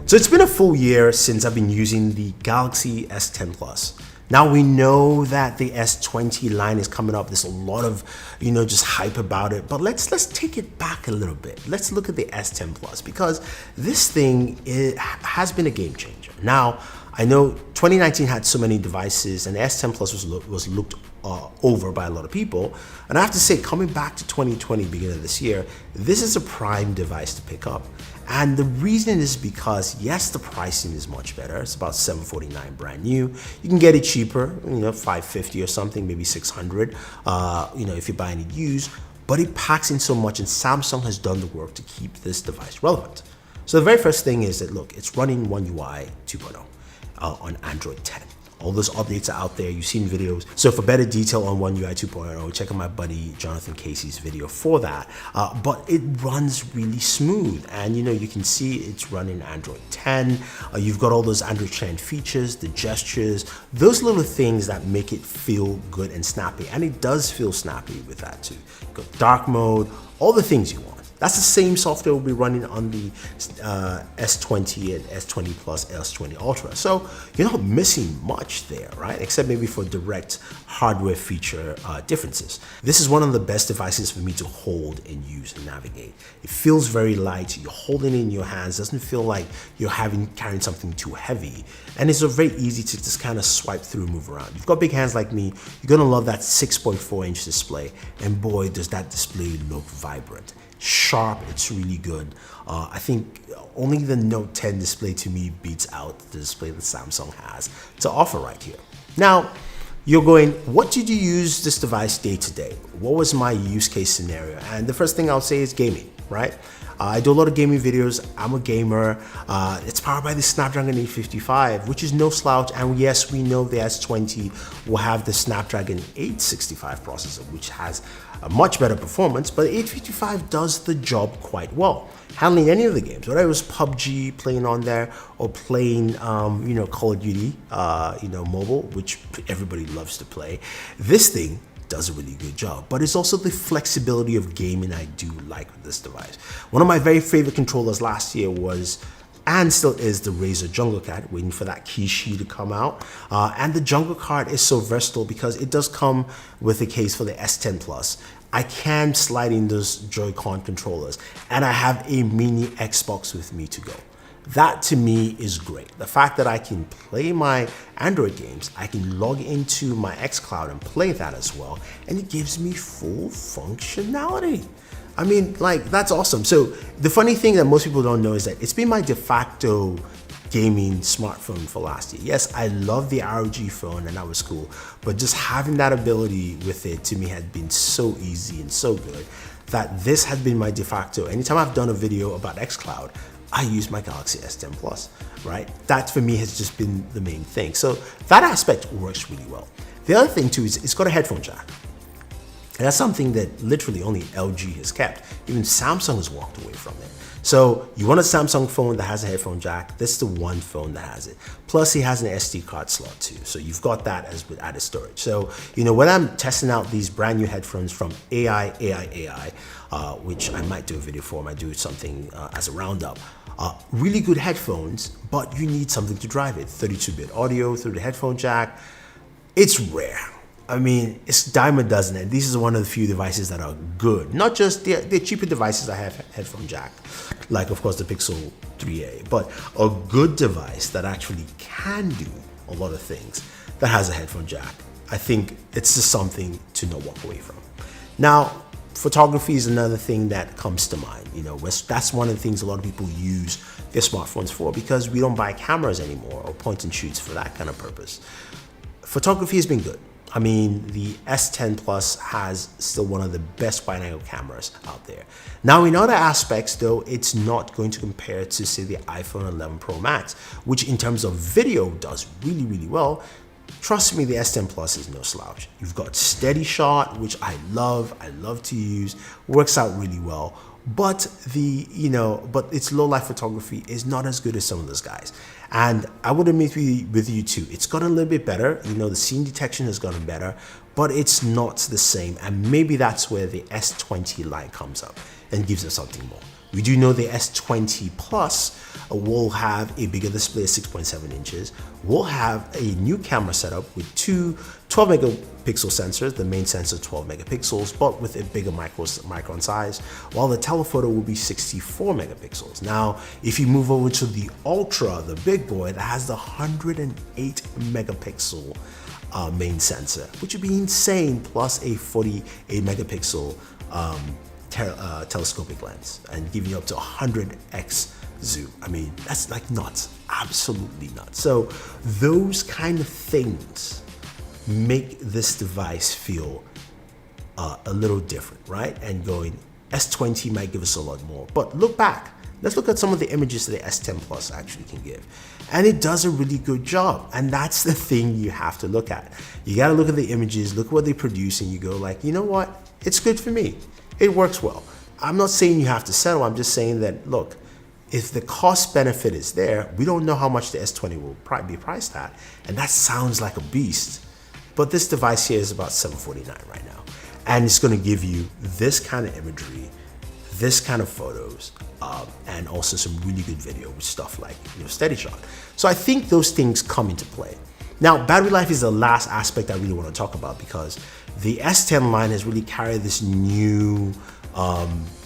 So it's been a full year since I've been using the Galaxy S10 Plus. Now we know that the S20 line is coming up. There's a lot of, just hype about it. But let's take it back a little bit. Let's look at the S10 Plus because this thing has been a game changer. Now I know 2019 had so many devices, and the S10 Plus was looked over by a lot of people. And I have to say, coming back to 2020, beginning of this year, this is a prime device to pick up. And the reason is because, yes, the pricing is much better. It's about $749 brand new. You can get it cheaper, $550 or something, maybe $600, if you're buying it used. But it packs in so much, and Samsung has done the work to keep this device relevant. So the very first thing is that, look, it's running One UI 2.0 on Android 10. All those updates are out there. You've seen videos. So for better detail on One UI 2.0, check out my buddy Jonathan Casey's video for that. But it runs really smooth, and you can see it's running Android 10. You've got all those Android 10 features, the gestures, those little things that make it feel good and snappy. And it does feel snappy with that too. You've got dark mode, all the things you want. That's the same software we'll be running on the S20 and S20 Plus, S20 Ultra. So you're not missing much there, right? Except maybe for direct hardware feature differences. This is one of the best devices for me to hold and use and navigate. It feels very light. You're holding it in your hands. It doesn't feel like you're carrying something too heavy. And it's very easy to just kind of swipe through, move around. You've got big hands like me. You're gonna love that 6.4-inch display. And boy, does that display look vibrant. Sharp, it's really good. I think only the Note 10 display to me beats out the display that Samsung has to offer right here. Now, you're going, what did you use this device day to day? What was my use case scenario? And the first thing I'll say is gaming, right? I do a lot of gaming videos. I'm a gamer. It's powered by the Snapdragon 855, which is no slouch. And yes, we know the S20 will have the Snapdragon 865 processor, which has a much better performance, but 855 does the job quite well. Handling any of the games, whether it was PUBG playing on there or playing, Call of Duty, mobile, which everybody loves to play, this thing does a really good job. But it's also the flexibility of gaming I do like with this device. One of my very favorite controllers last year was, and still is, the Razer Jungle Cat, waiting for that Kishi to come out. And the Jungle Card is so versatile because it does come with a case for the S10 Plus. I can slide in those Joy-Con controllers, and I have a mini Xbox with me to go. That to me is great. The fact that I can play my Android games, I can log into my xCloud and play that as well, and it gives me full functionality. I mean, that's awesome. So the funny thing that most people don't know is that it's been my de facto gaming smartphone for last year. Yes, I love the ROG phone, and that was cool, but just having that ability with it to me had been so easy and so good that this had been my de facto. Anytime I've done a video about xCloud, I use my Galaxy S10 Plus, right? That for me has just been the main thing. So that aspect works really well. The other thing too is it's got a headphone jack. And that's something that literally only LG has kept. Even Samsung has walked away from it. So you want a Samsung phone that has a headphone jack, this is the one phone that has it. Plus it has an SD card slot too. So you've got that as with added storage. So, when I'm testing out these brand new headphones from AI, which I might do a video for, I might do something as a roundup. Really good headphones, but you need something to drive it. 32-bit audio through the headphone jack. It's rare. I mean, it's dime a dozen, and this is one of the few devices that are good. Not just the cheaper devices that have headphone jack, like of course the Pixel 3a, but a good device that actually can do a lot of things that has a headphone jack. I think it's just something to not walk away from. Now, photography is another thing that comes to mind. That's one of the things a lot of people use their smartphones for, because we don't buy cameras anymore or point and shoots for that kind of purpose. Photography has been good. I mean, the S10 Plus has still one of the best wide-angle cameras out there. Now, in other aspects, though, it's not going to compare to, say, the iPhone 11 Pro Max, which in terms of video does really, really well. Trust me, the S10 Plus is no slouch. You've got steady shot, which I love to use, works out really well. But but its low light photography is not as good as some of those guys. And I would admit with you too, it's gotten a little bit better. The scene detection has gotten better, but it's not the same. And maybe that's where the S20 line comes up and gives us something more. We do know the S20 Plus will have a bigger display of 6.7 inches. We'll have a new camera setup with two 12 megapixel sensors, the main sensor 12 megapixels, but with a bigger micron size, while the telephoto will be 64 megapixels. Now, if you move over to the Ultra, the big boy, that has the 108 megapixel main sensor, which would be insane, plus a 48 megapixel telescopic lens and giving you up to 100x zoom. I mean, that's like nuts, absolutely nuts. So those kind of things make this device feel a little different, right? And going, S20 might give us a lot more, but look back. Let's look at some of the images that the S10 Plus actually can give. And it does a really good job. And that's the thing you have to look at. You got to look at the images, look at what they produce, and you go like, you know what? It's good for me. It works well. I'm not saying you have to settle. I'm just saying that, look, if the cost benefit is there, we don't know how much the S20 will be priced at. And that sounds like a beast. But this device here is about $749 right now. And it's going to give you this kind of imagery, this kind of photos, and also some really good video with stuff like steady shot. So I think those things come into play. Now, battery life is the last aspect I really want to talk about, because the S10 line has really carried this new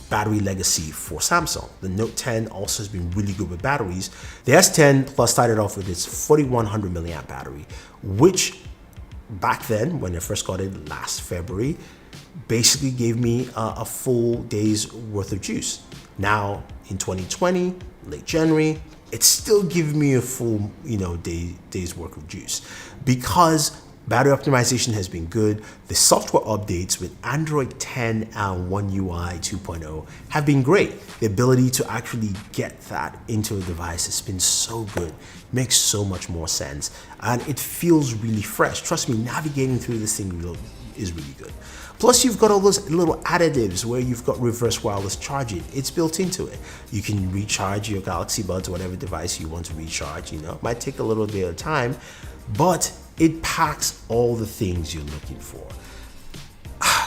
battery legacy for Samsung. The Note 10 also has been really good with batteries. The S10 Plus started off with its 4100 milliamp battery, which back then, when I first got it last February, basically gave me a full day's worth of juice. Now in 2020, late January, it's still giving me a full day's worth of juice, because battery optimization has been good. The software updates with Android 10 and One UI 2.0 have been great. The ability to actually get that into a device has been so good. Makes so much more sense, and it feels really fresh. Trust me, navigating through this thing is really good. Plus, you've got all those little additives where you've got reverse wireless charging. It's built into it. You can recharge your Galaxy Buds, whatever device you want to recharge. It might take a little bit of time, but it packs all the things you're looking for.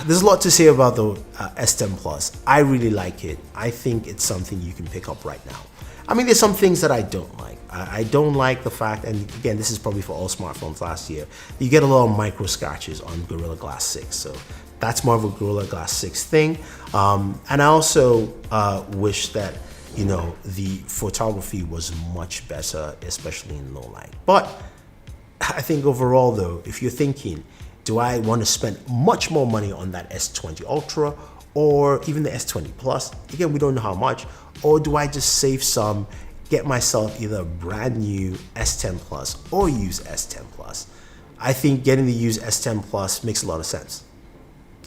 There's a lot to say about the S10 Plus. I really like it. I think it's something you can pick up right now. I mean, there's some things that I don't like. I don't like the fact, and again, this is probably for all smartphones last year, you get a lot of micro scratches on Gorilla Glass 6. So that's more of a Gorilla Glass 6 thing. And I also wish that, the photography was much better, especially in low light. But I think overall though, if you're thinking, do I want to spend much more money on that S20 Ultra or even the S20 Plus? Again, we don't know how much. Or do I just save some, get myself either a brand new S10 Plus or use S10 Plus? I think getting the used S10 Plus makes a lot of sense.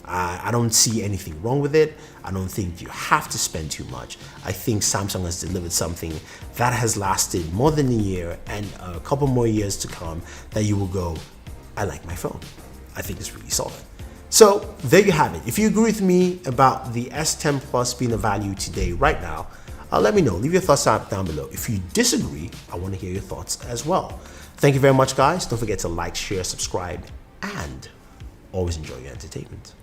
I don't see anything wrong with it. I don't think you have to spend too much. I think Samsung has delivered something that has lasted more than a year and a couple more years to come that you will go, I like my phone. I think it's really solid. So there you have it. If you agree with me about the S10 Plus being a value today, right now, let me know. Leave your thoughts down below. If you disagree, I want to hear your thoughts as well. Thank you very much, guys. Don't forget to like, share, subscribe, and always enjoy your entertainment.